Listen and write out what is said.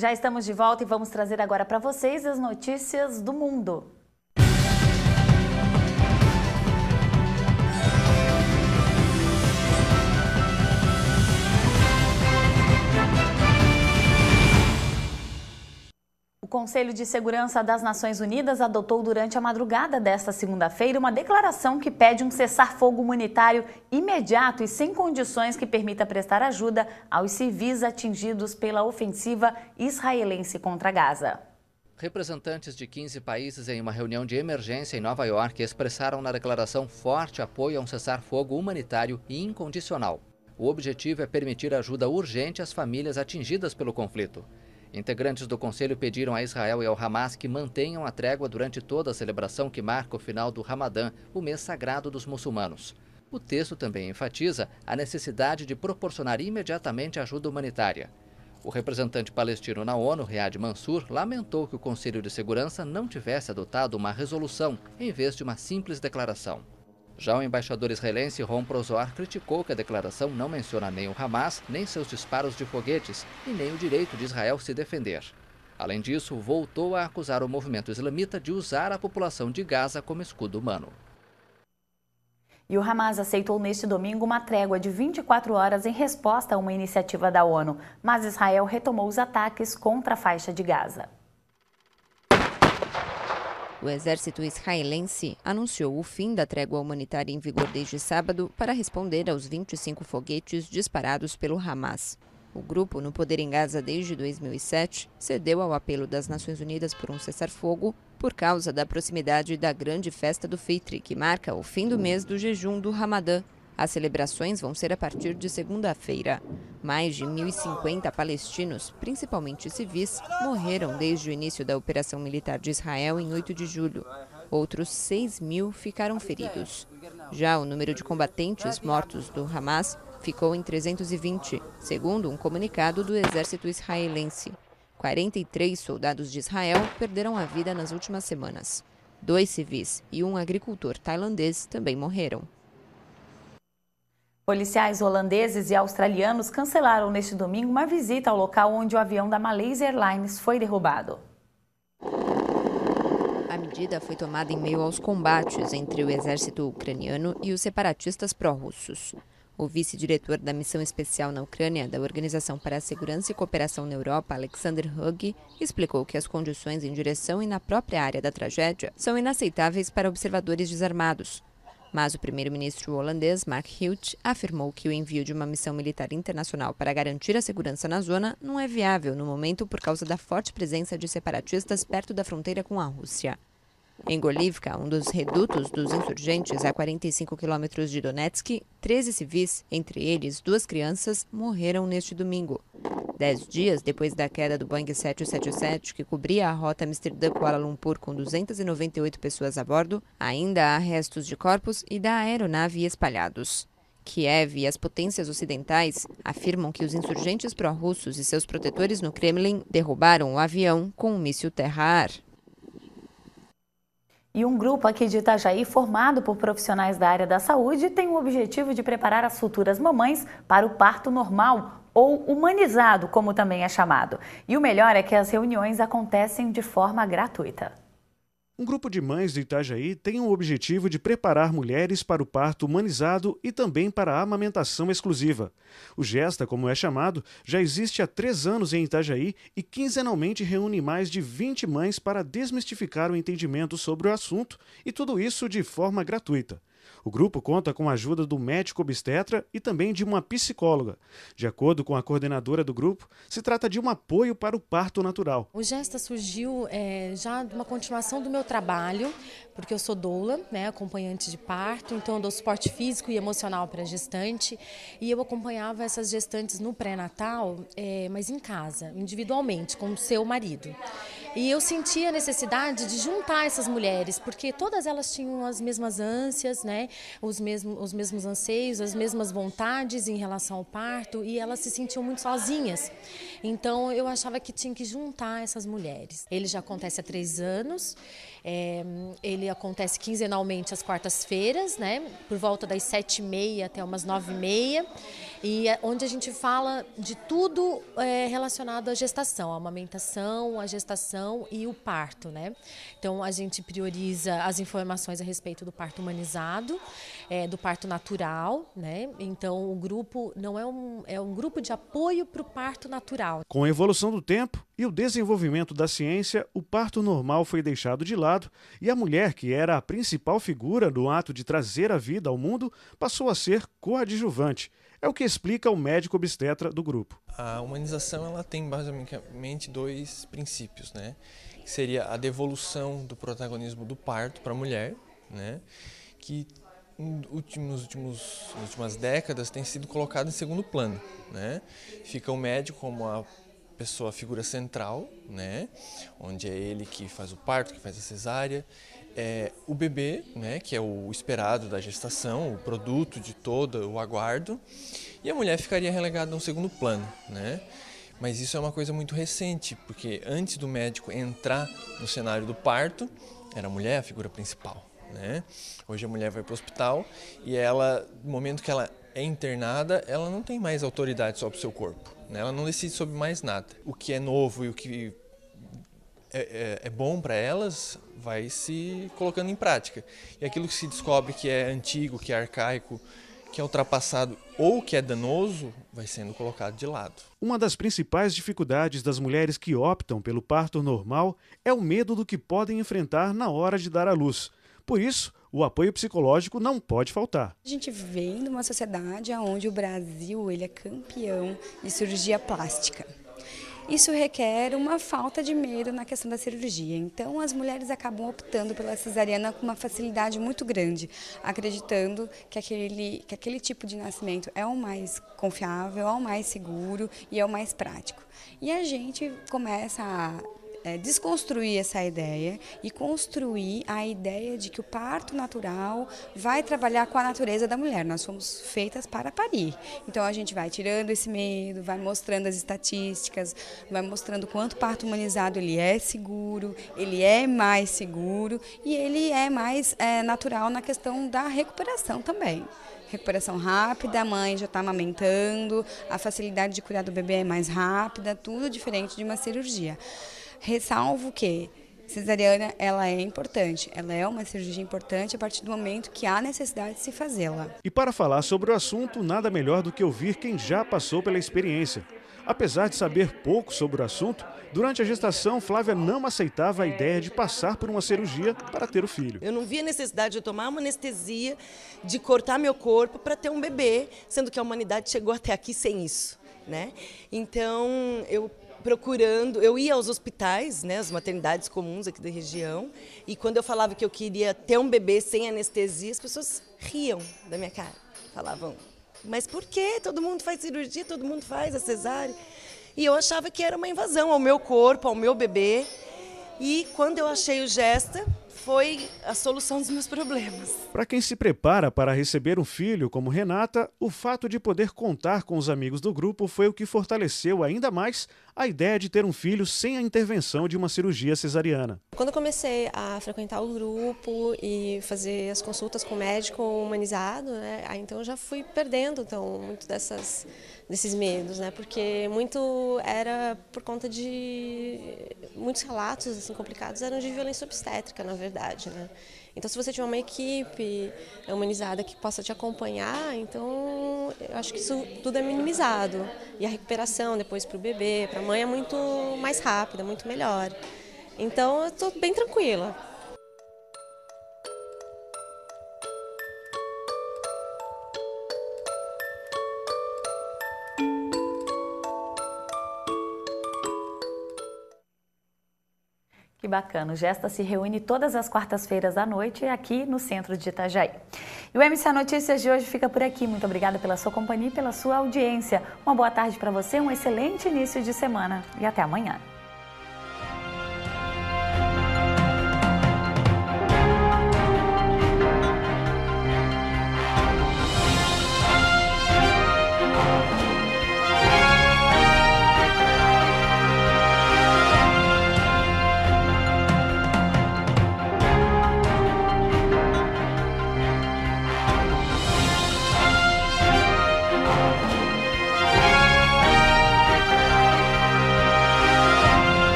Já estamos de volta e vamos trazer agora para vocês as notícias do mundo. O Conselho de Segurança das Nações Unidas adotou durante a madrugada desta segunda-feira uma declaração que pede um cessar-fogo humanitário imediato e sem condições que permita prestar ajuda aos civis atingidos pela ofensiva israelense contra Gaza. Representantes de 15 países em uma reunião de emergência em Nova York expressaram na declaração forte apoio a um cessar-fogo humanitário e incondicional. O objetivo é permitir ajuda urgente às famílias atingidas pelo conflito. Integrantes do Conselho pediram a Israel e ao Hamas que mantenham a trégua durante toda a celebração que marca o final do Ramadã, o mês sagrado dos muçulmanos. O texto também enfatiza a necessidade de proporcionar imediatamente ajuda humanitária. O representante palestino na ONU, Riyad Mansour, lamentou que o Conselho de Segurança não tivesse adotado uma resolução em vez de uma simples declaração. Já o embaixador israelense Ron Prozor criticou que a declaração não menciona nem o Hamas, nem seus disparos de foguetes e nem o direito de Israel se defender. Além disso, voltou a acusar o movimento islamita de usar a população de Gaza como escudo humano. E o Hamas aceitou neste domingo uma trégua de 24 horas em resposta a uma iniciativa da ONU, mas Israel retomou os ataques contra a faixa de Gaza. O exército israelense anunciou o fim da trégua humanitária em vigor desde sábado para responder aos 25 foguetes disparados pelo Hamas. O grupo, no poder em Gaza desde 2007, cedeu ao apelo das Nações Unidas por um cessar-fogo por causa da proximidade da grande festa do Fitr, que marca o fim do mês do jejum do Ramadã. As celebrações vão ser a partir de segunda-feira. Mais de 1.050 palestinos, principalmente civis, morreram desde o início da operação militar de Israel em 8 de julho. Outros 6.000 ficaram feridos. Já o número de combatentes mortos do Hamas ficou em 320, segundo um comunicado do exército israelense. 43 soldados de Israel perderam a vida nas últimas semanas. 2 civis e um agricultor tailandês também morreram. Policiais holandeses e australianos cancelaram neste domingo uma visita ao local onde o avião da Malaysia Airlines foi derrubado. A medida foi tomada em meio aos combates entre o exército ucraniano e os separatistas pró-russos. O vice-diretor da missão especial na Ucrânia da Organização para a Segurança e Cooperação na Europa, Alexander Hugg, explicou que as condições em direção e na própria área da tragédia são inaceitáveis para observadores desarmados. Mas o primeiro-ministro holandês, Mark Rutte, afirmou que o envio de uma missão militar internacional para garantir a segurança na zona não é viável no momento por causa da forte presença de separatistas perto da fronteira com a Rússia. Em Golivka, um dos redutos dos insurgentes a 45 quilômetros de Donetsk, 13 civis, entre eles 2 crianças, morreram neste domingo. 10 dias depois da queda do Boeing 777, que cobria a rota Amsterdã-Kuala Lumpur com 298 pessoas a bordo, ainda há restos de corpos e da aeronave espalhados. Kiev e as potências ocidentais afirmam que os insurgentes pró-russos e seus protetores no Kremlin derrubaram o avião com um míssil terra-ar. E um grupo aqui de Itajaí, formado por profissionais da área da saúde, tem o objetivo de preparar as futuras mamães para o parto normal, ou humanizado, como também é chamado. E o melhor é que as reuniões acontecem de forma gratuita. Um grupo de mães de Itajaí tem o objetivo de preparar mulheres para o parto humanizado e também para a amamentação exclusiva. O Gesta, como é chamado, já existe há 3 anos em Itajaí e quinzenalmente reúne mais de 20 mães para desmistificar o entendimento sobre o assunto, e tudo isso de forma gratuita. O grupo conta com a ajuda do médico obstetra e também de uma psicóloga. De acordo com a coordenadora do grupo, se trata de um apoio para o parto natural. O Gesta surgiu já de uma continuação do meu trabalho, porque eu sou doula, acompanhante de parto, então eu dou suporte físico e emocional para a gestante, e eu acompanhava essas gestantes no pré-natal, mas em casa, individualmente, com o seu marido. E eu sentia a necessidade de juntar essas mulheres, porque todas elas tinham as mesmas ânsias, os mesmos anseios, as mesmas vontades em relação ao parto, e elas se sentiam muito sozinhas. Então eu achava que tinha que juntar essas mulheres. Ele já acontece há 3 anos Ele acontece quinzenalmente às quartas-feiras, né? Por volta das 7h30 até umas 9h30. E onde a gente fala de tudo relacionado à gestação, a amamentação, a gestação e o parto, né? Então a gente prioriza as informações a respeito do parto humanizado, do parto natural, né? Então o grupo não é um grupo de apoio para o parto natural. Com a evolução do tempo e o desenvolvimento da ciência, o parto normal foi deixado de lado e a mulher, que era a principal figura no ato de trazer a vida ao mundo, passou a ser coadjuvante. É o que explica o médico obstetra do grupo. A humanização ela tem basicamente 2 princípios, né? Que seria a devolução do protagonismo do parto para a mulher, né? Que nas últimas décadas tem sido colocado em segundo plano, né? Fica o médico como a figura central, né? Onde é ele que faz o parto, que faz a cesárea. O bebê, né, que é o esperado da gestação, o produto de todo o aguardo, e a mulher ficaria relegada a um segundo plano, né? Mas isso é uma coisa muito recente, porque antes do médico entrar no cenário do parto, era a mulher a figura principal, né? Hoje a mulher vai para o hospital e ela, no momento que ela é internada, ela não tem mais autoridade sobre o seu corpo, né? Ela não decide sobre mais nada. O que é novo e o que é bom para elas vai se colocando em prática. E aquilo que se descobre que é antigo, que é arcaico, que é ultrapassado ou que é danoso, vai sendo colocado de lado. Uma das principais dificuldades das mulheres que optam pelo parto normal é o medo do que podem enfrentar na hora de dar à luz. Por isso, o apoio psicológico não pode faltar. A gente vem de uma sociedade onde o Brasil ele é campeão de cirurgia plástica. Isso requer uma falta de medo na questão da cirurgia. Então, as mulheres acabam optando pela cesariana com uma facilidade muito grande, acreditando que aquele tipo de nascimento é o mais confiável, é o mais seguro e é o mais prático. E a gente começa a desconstruir essa ideia e construir a ideia de que o parto natural vai trabalhar com a natureza da mulher. Nós fomos feitas para parir. Então a gente vai tirando esse medo, vai mostrando as estatísticas, vai mostrando quanto o parto humanizado ele é seguro, ele é mais seguro e ele é mais natural na questão da recuperação também. Recuperação rápida, a mãe já está amamentando, a facilidade de cuidar do bebê é mais rápida, tudo diferente de uma cirurgia. Ressalvo que cesariana ela é importante, ela é uma cirurgia importante a partir do momento que há necessidade de se fazê-la. E para falar sobre o assunto, nada melhor do que ouvir quem já passou pela experiência. Apesar de saber pouco sobre o assunto, durante a gestação, Flávia não aceitava a ideia de passar por uma cirurgia para ter o filho. Eu não via necessidade de tomar uma anestesia, de cortar meu corpo para ter um bebê, sendo que a humanidade chegou até aqui sem isso, né? Então, eu ia aos hospitais, né, as maternidades comuns aqui da região, e quando eu falava que eu queria ter um bebê sem anestesia, as pessoas riam da minha cara. Falavam, mas por quê? Todo mundo faz cirurgia, todo mundo faz a cesárea. E eu achava que era uma invasão ao meu corpo, ao meu bebê. E quando eu achei o Gesta, foi a solução dos meus problemas. Para quem se prepara para receber um filho como Renata, o fato de poder contar com os amigos do grupo foi o que fortaleceu ainda mais a ideia de ter um filho sem a intervenção de uma cirurgia cesariana. Quando eu comecei a frequentar o grupo e fazer as consultas com o médico humanizado, né, aí então eu já fui perdendo muito desses medos, né, porque muito era por conta de muitos relatos assim, complicados eram de violência obstétrica, na verdade, né? Então, se você tiver uma equipe humanizada que possa te acompanhar, então eu acho que isso tudo é minimizado. E a recuperação depois para o bebê, para a mãe é muito mais rápida, muito melhor. Então, eu estou bem tranquila. Que bacana, o Gesta se reúne todas as quartas-feiras à noite aqui no centro de Itajaí. E o MCA Notícias de hoje fica por aqui. Muito obrigada pela sua companhia e pela sua audiência. Uma boa tarde para você, um excelente início de semana e até amanhã.